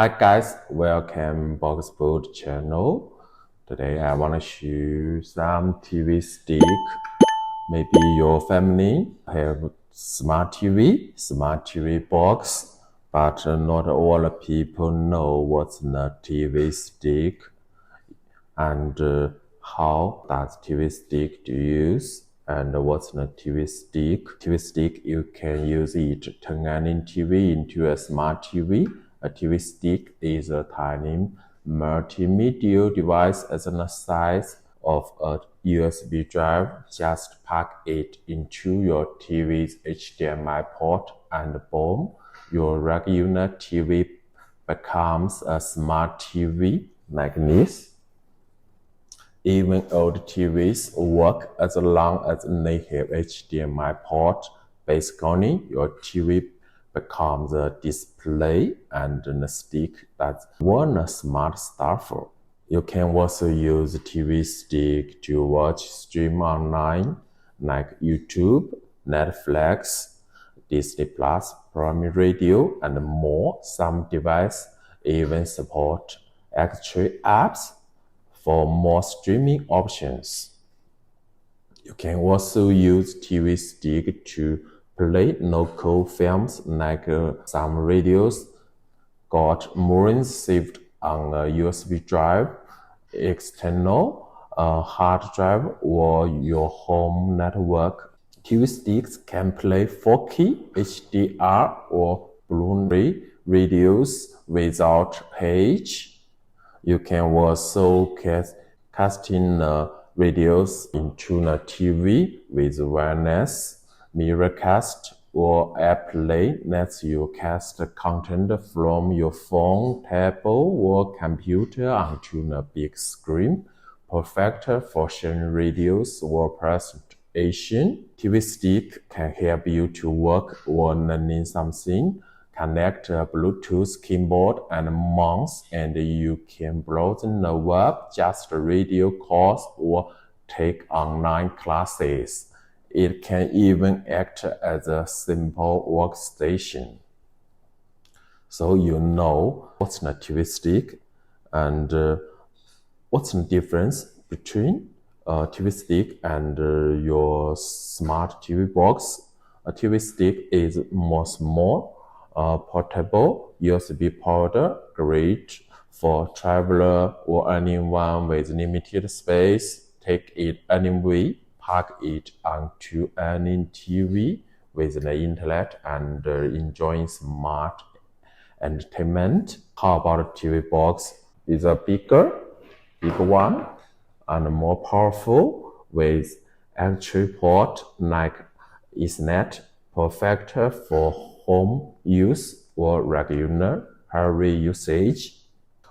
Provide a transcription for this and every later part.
Hi guys, welcome Box Boot channel. Today I want to show you some TV stick. Maybe your family have smart TV box, but not all people know what's the TV stick and how does TV stick to use and what's the TV stick. TV stick, you can use it to turn any TV into a smart TV. A TV stick is a tiny multimedia device as the size of a USB drive. Just plug it into your TV's HDMI port and boom, your regular TV becomes a smart TV like this. Even old TVs work as long as they have HDMI port. Basically, your TV becomes a display and the stick that's one smart stuff. You can also use TV stick to watch stream online like YouTube, Netflix, Disney Plus, Prime Radio, and more. Some devices even support extra apps for more streaming options. You can also use TV stick to play local films like some radios got movies saved on a USB drive, external hard drive, or your home network. TV sticks can play 4K, HDR, or Blu-ray videos without H. You can also casting the videos into the TV with wireless mirrorcast or AirPlay lets you cast content from your phone, tablet, or computer onto the big screen. Perfect for sharing videos or presentation. TV stick can help you to work or learning something. Connect a Bluetooth keyboard and mouse, and you can browse the web, just radio calls, or take online classes. It can even act as a simple workstation. So you know what's the TV stick and what's the difference between a TV stick and your smart TV box. A TV stick is more small, portable, USB powered, great for traveler or anyone with limited space. Take it anywhere, plug it onto any TV with the internet and enjoying smart entertainment. How about a TV box? Is a bigger one and more powerful with entry port like Ethernet, perfect for home use or regular heavy usage.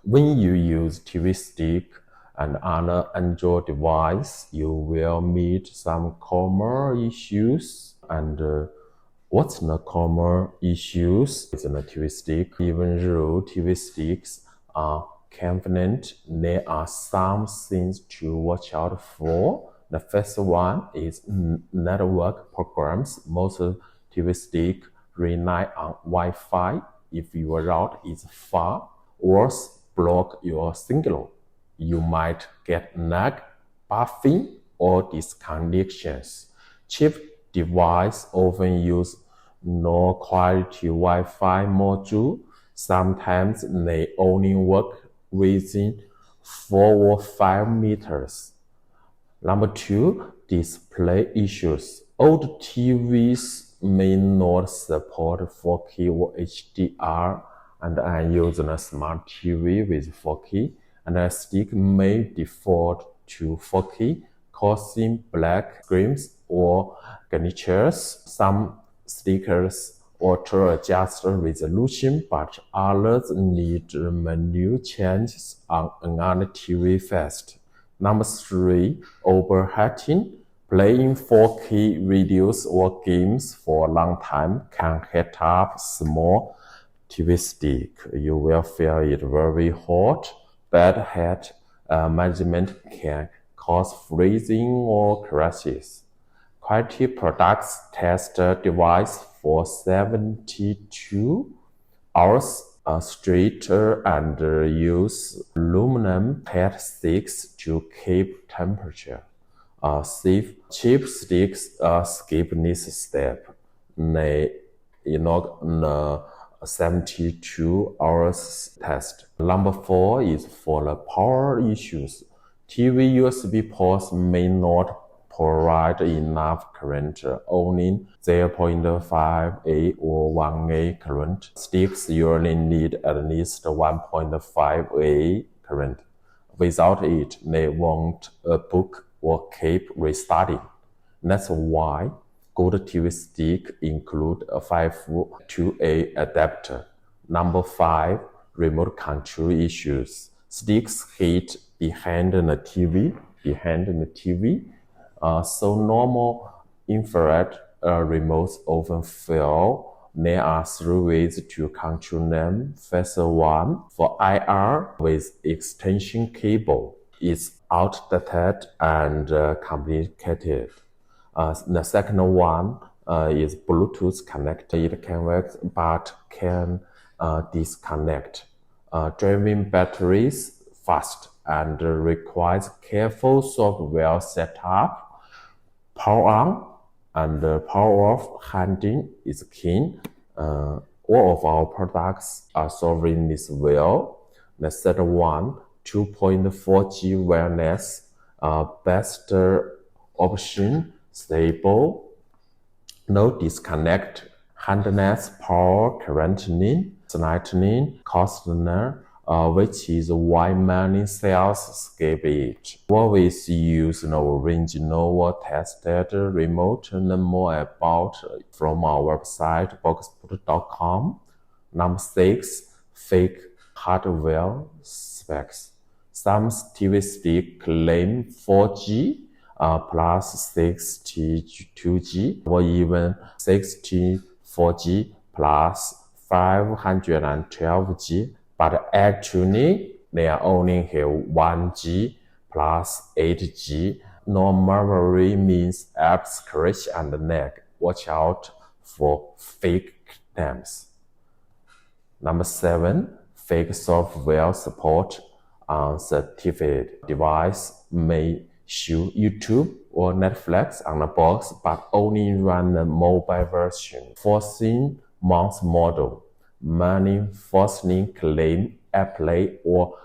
When you use TV stick and other Android device, you will meet some common issues. And what's the common issues with the TV stick? Even though TV sticks are convenient, there are some things to watch out for. The first one is network programs. Most TV stick rely on Wi-Fi. If your route is far or block your signal, you might get lag, buffering, or disconnections. Cheap devices often use low-quality Wi-Fi module. Sometimes they only work within 4 or 5 meters. Number 2, display issues. Old TVs may not support 4K or HDR, and I use a smart TV with 4K, and a stick may default to 4K, causing black screens or glitches. Some stickers auto-adjust resolution, but others need menu changes on another TV fast. Number 3, overheating. Playing 4K videos or games for a long time can heat up small TV stick. You will feel it very hot. Bad heat management can cause freezing or crashes. Quality products test device for 72 hours straighter and use aluminum head sticks to keep temperature. Cheap sticks skip this step. They the 72 hours test. Number 4 is for the power issues. TV USB ports may not provide enough current, only 0.5A or 1A current. Sticks usually need at least 1.5A current. Without it, they won't book or keep restarting. That's why good TV stick include a 5-2A adapter. Number 5, remote control issues. Sticks hit behind the TV, so normal infrared remotes often fail. There are 3 ways to control them. First one, for IR with extension cable. It's outdated and complicated. The second one is Bluetooth connected. It can work but can disconnect. Driving batteries fast and requires careful software setup. Power on and power off handling is key. All of our products are solving this well. The third one, 2.4G wireless, best option, stable, no disconnect, handless power currently, slightly costly, which is why many sales skip it. Always use the original or tested remote. Learn more about from our website boxboot.com. Number 6, fake hardware specs. Some TV stick claim 4G plus 62G or even 64G plus 512G, but actually they only have 1G plus 8G. Normally means apps crash and lag. Watch out for fake claims. Number 7, fake software support. Certified device may show YouTube or Netflix on the box, but only run the mobile version. 14 months model. Many falsely claim AirPlay or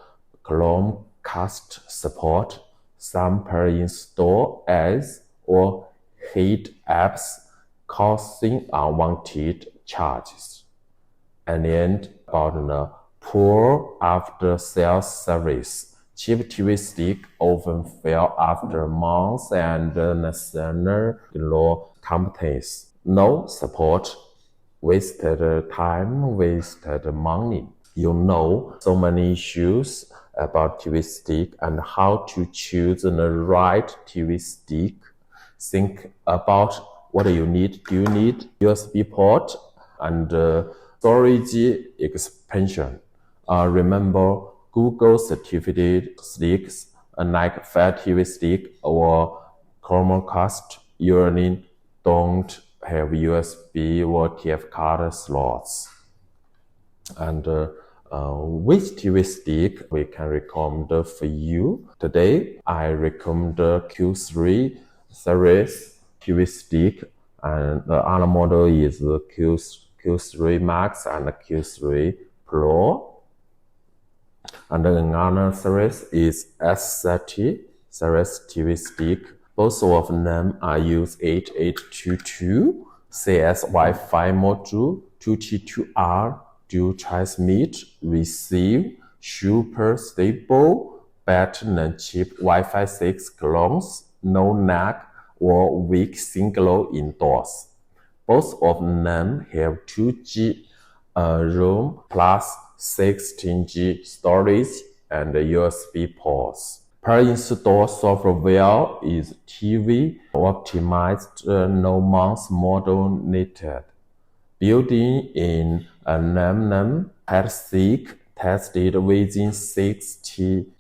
Chromecast support. Some per-install ads or hid apps, causing unwanted charges. And then about the poor after-sales service. Cheap TV stick often fail after months and national law companies. No support, wasted time, wasted money. You know so many issues about TV stick and how to choose the right TV stick. Think about what you need. Do you need USB port and storage expansion? Remember, Google certified sticks like Fire TV stick or Chromecast usually don't have USB or TF card slots. And which TV stick we can recommend for you? Today, I recommend Q3 series TV stick, and the other model is Q3 Max and Q3 Pro. And another series is S30 series TV stick. Both of them are use 8822 CS Wi-Fi module, 2T2R, dual transmit, receive, super stable, better than cheap Wi-Fi 6 clones, no lag or weak signal indoors. Both of them have 2G RAM plus 16G storage and USB ports. Per-install software is TV optimized, no months model needed. Building in aluminum head stick, tested within 72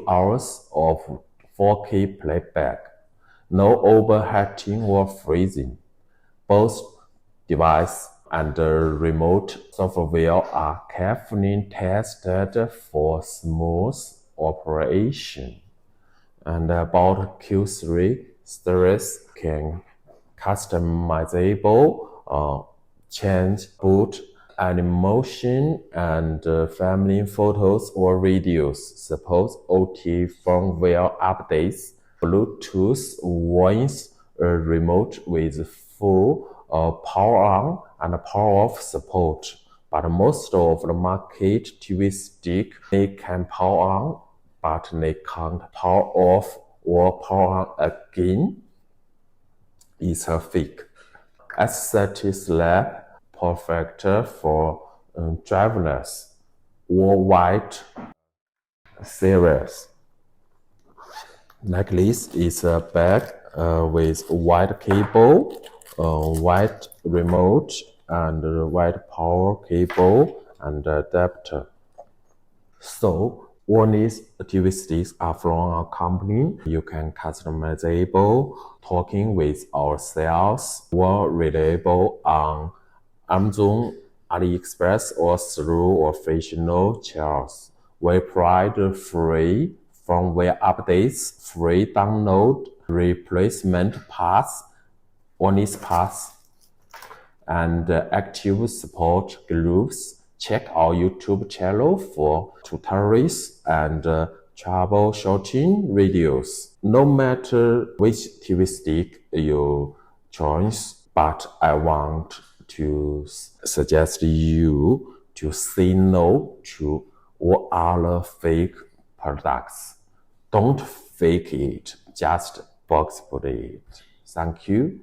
hours of 4K playback. No overheating or freezing. Both devices and the remote software are carefully tested for smooth operation. And about Q3, series can customizable, change boot animation and family photos or videos, support OT firmware updates, Bluetooth voice remote with full power on and power off support. But most of the market TV stick, they can power on, but they can't power off or power on again. It's a fake. Aesthetics Lab, perfect for travelers worldwide series. Like this is a bag with white cable, white remote, and white power cable and adapter. So all these TV sticks are from our company. You can customizable talking with our sales or readable on Amazon, Aliexpress or through official channels. We provide free firmware updates, free download, replacement parts, honest parts, and active support groups. Check our YouTube channel for tutorials and troubleshooting videos. No matter which TV stick you choose, but I want to suggest you to say no to all other fake products. Don't fake it, just box put it. Thank you.